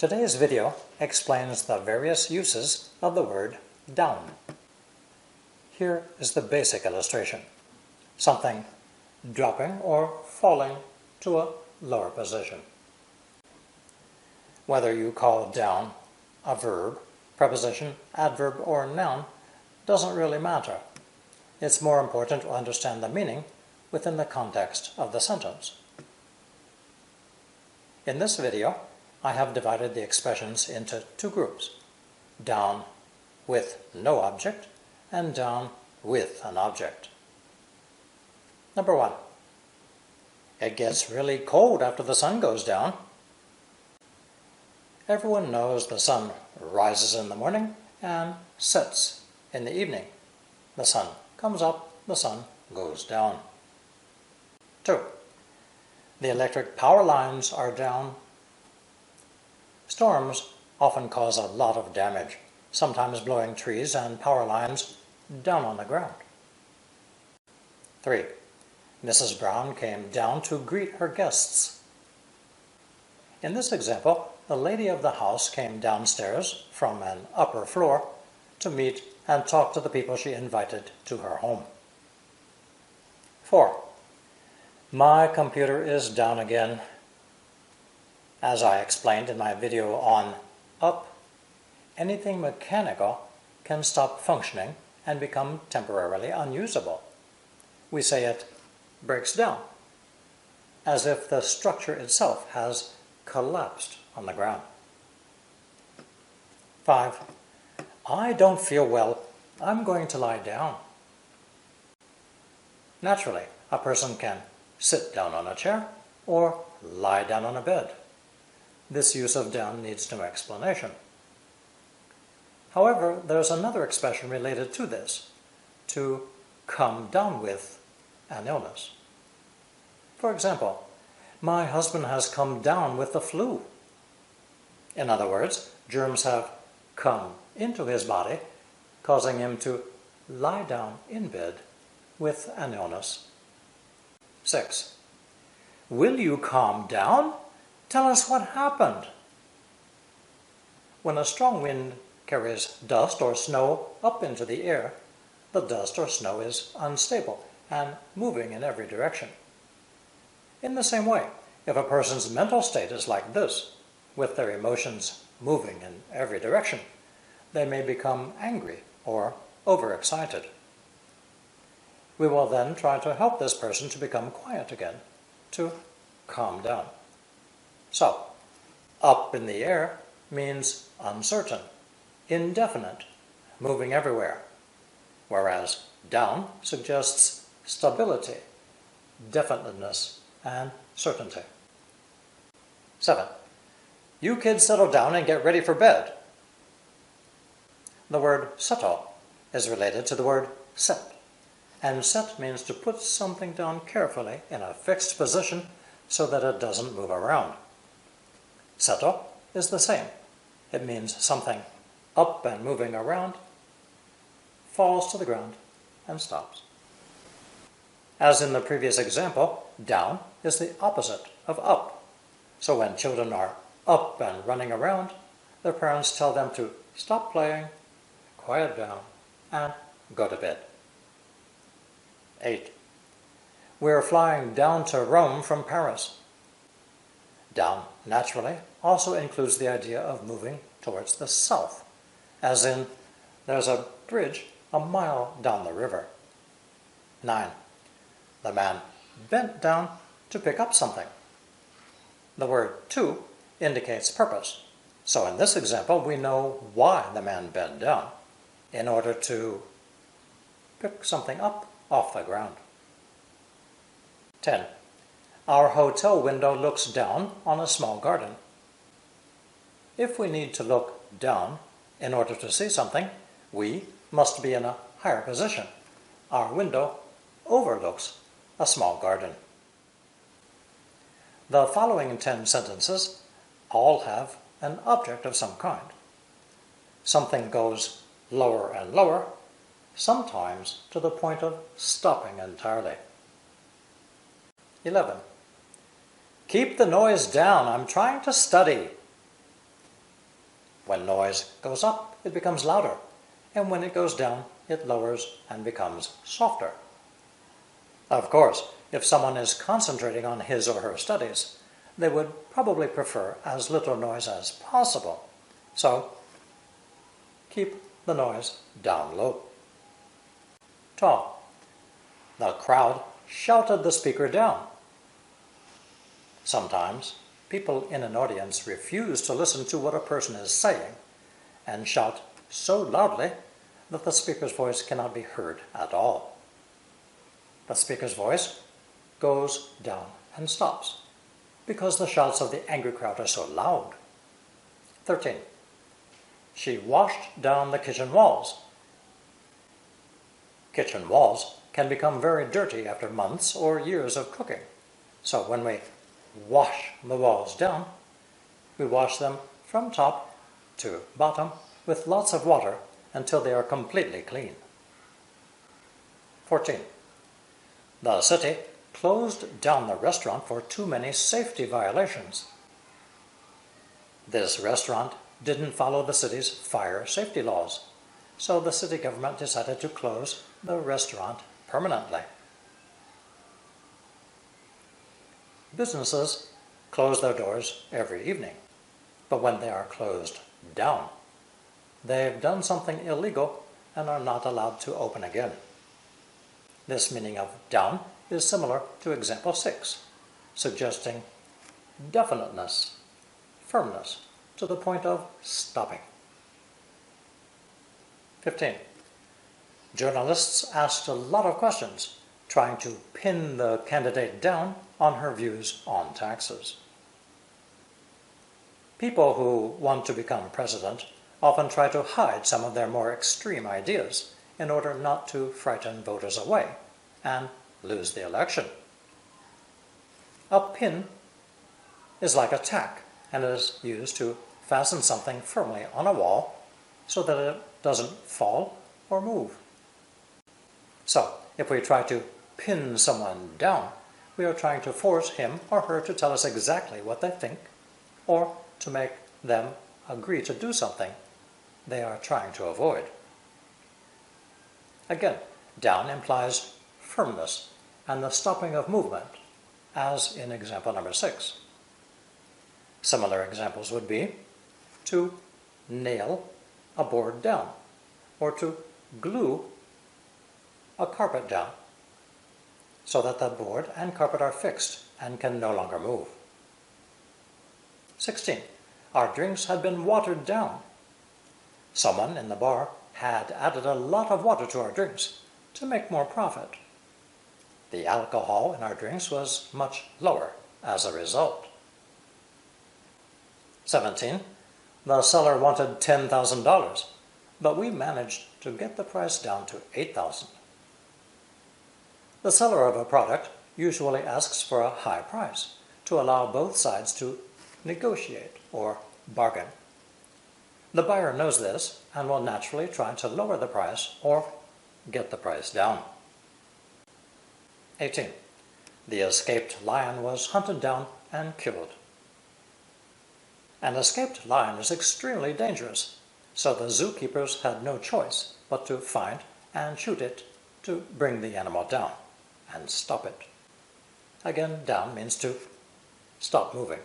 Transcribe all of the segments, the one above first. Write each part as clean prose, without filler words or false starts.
Today's video explains the various uses of the word down. Here is the basic illustration. Something dropping or falling to a lower position. Whether you call down a verb, preposition, adverb, or noun doesn't really matter. It's more important to understand the meaning within the context of the sentence. In this video, I have divided the expressions into two groups: down with no object and down with an object. Number 1. It gets really cold after the sun goes down. Everyone knows the sun rises in the morning and sets in the evening. The sun comes up, the sun goes down. 2. The electric power lines are down. Storms often cause a lot of damage, sometimes blowing trees and power lines down on the ground. 3. Mrs. Brown came down to greet her guests. In this example, the lady of the house came downstairs from an upper floor to meet and talk to the people she invited to her home. 4. My computer is down again. As I explained in my video on up, anything mechanical can stop functioning and become temporarily unusable. We say it breaks down, as if the structure itself has collapsed on the ground. 5. I don't feel well. I'm going to lie down. Naturally, a person can sit down on a chair or lie down on a bed. This use of down needs no explanation. However, there's another expression related to this: to come down with an illness. For example, my husband has come down with the flu. In other words, germs have come into his body, causing him to lie down in bed with an illness. 6. Will you calm down? Tell us what happened. When a strong wind carries dust or snow up into the air, the dust or snow is unstable and moving in every direction. In the same way, if a person's mental state is like this, with their emotions moving in every direction, they may become angry or overexcited. We will then try to help this person to become quiet again, to calm down. So, up in the air means uncertain, indefinite, moving everywhere, whereas down suggests stability, definiteness, and certainty. 7. You kids settle down and get ready for bed. The word settle is related to the word set, and set means to put something down carefully in a fixed position so that it doesn't move around. Settle is the same. It means something up and moving around falls to the ground and stops. As in the previous example, down is the opposite of up. So when children are up and running around, their parents tell them to stop playing, quiet down, and go to bed. 8. We're flying down to Rome from Paris. Down, naturally, also includes the idea of moving towards the south, as in, there's a bridge a mile down the river. 9. The man bent down to pick up something. The word to indicates purpose, so in this example we know why the man bent down, in order to pick something up off the ground. 10. Our hotel window looks down on a small garden. If we need to look down in order to see something, we must be in a higher position. Our window overlooks a small garden. The following 10 sentences all have an object of some kind. Something goes lower and lower, sometimes to the point of stopping entirely. 11. Keep the noise down. I'm trying to study. When noise goes up, it becomes louder, and when it goes down, it lowers and becomes softer. Of course, if someone is concentrating on his or her studies, they would probably prefer as little noise as possible. So, keep the noise down low. 12. The crowd shouted the speaker down. Sometimes, people in an audience refuse to listen to what a person is saying and shout so loudly that the speaker's voice cannot be heard at all. The speaker's voice goes down and stops because the shouts of the angry crowd are so loud. 13. She washed down the kitchen walls. Kitchen walls can become very dirty after months or years of cooking. So when we wash the walls down, we wash them from top to bottom with lots of water until they are completely clean. 14. The city closed down the restaurant for too many safety violations. This restaurant didn't follow the city's fire safety laws, so the city government decided to close the restaurant permanently. Businesses close their doors every evening, but when they are closed down, they've done something illegal and are not allowed to open again. This meaning of down is similar to example 6, suggesting definiteness, firmness, to the point of stopping. 15. Journalists asked a lot of questions, trying to pin the candidate down on her views on taxes. People who want to become president often try to hide some of their more extreme ideas in order not to frighten voters away and lose the election. A pin is like a tack and is used to fasten something firmly on a wall so that it doesn't fall or move. So, if we try to pin someone down, we are trying to force him or her to tell us exactly what they think, or to make them agree to do something they are trying to avoid. Again, down implies firmness and the stopping of movement, as in example number 6. Similar examples would be to nail a board down, or to glue a carpet down, so that the board and carpet are fixed and can no longer move. 16. Our drinks had been watered down. Someone in the bar had added a lot of water to our drinks to make more profit. The alcohol in our drinks was much lower as a result. 17. The seller wanted $10,000, but we managed to get the price down to $8,000. The seller of a product usually asks for a high price to allow both sides to negotiate or bargain. The buyer knows this and will naturally try to lower the price or get the price down. 18. The escaped lion was hunted down and killed. An escaped lion is extremely dangerous, so the zookeepers had no choice but to find and shoot it to bring the animal down and stop it. Again, down means to stop moving.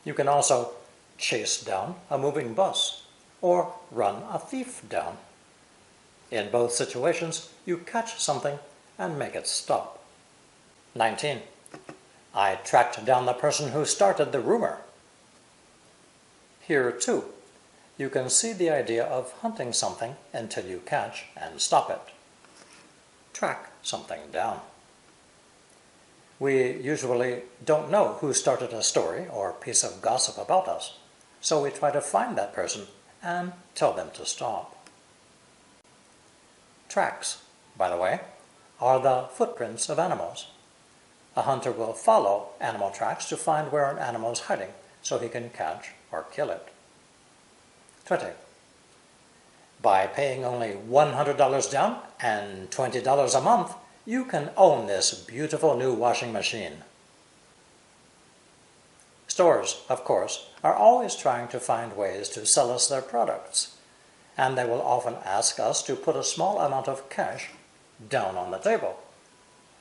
You can also chase down a moving bus or run a thief down. In both situations, you catch something and make it stop. 19. I tracked down the person who started the rumor. Here, too, you can see the idea of hunting something until you catch and stop it. Track something down. We usually don't know who started a story or piece of gossip about us, so we try to find that person and tell them to stop. Tracks, by the way, are the footprints of animals. A hunter will follow animal tracks to find where an animal is hiding so he can catch or kill it. 20. By paying only $100 down and $20 a month, you can own this beautiful new washing machine. Stores, of course, are always trying to find ways to sell us their products, and they will often ask us to put a small amount of cash down on the table,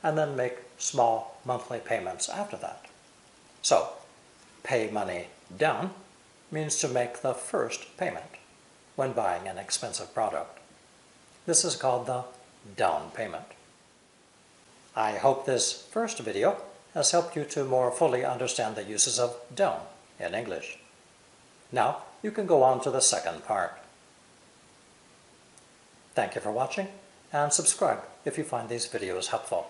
and then make small monthly payments after that. So, pay money down means to make the first payment when buying an expensive product. This is called the down payment. I hope this first video has helped you to more fully understand the uses of down in English. Now you can go on to the second part. Thank you for watching, and subscribe if you find these videos helpful.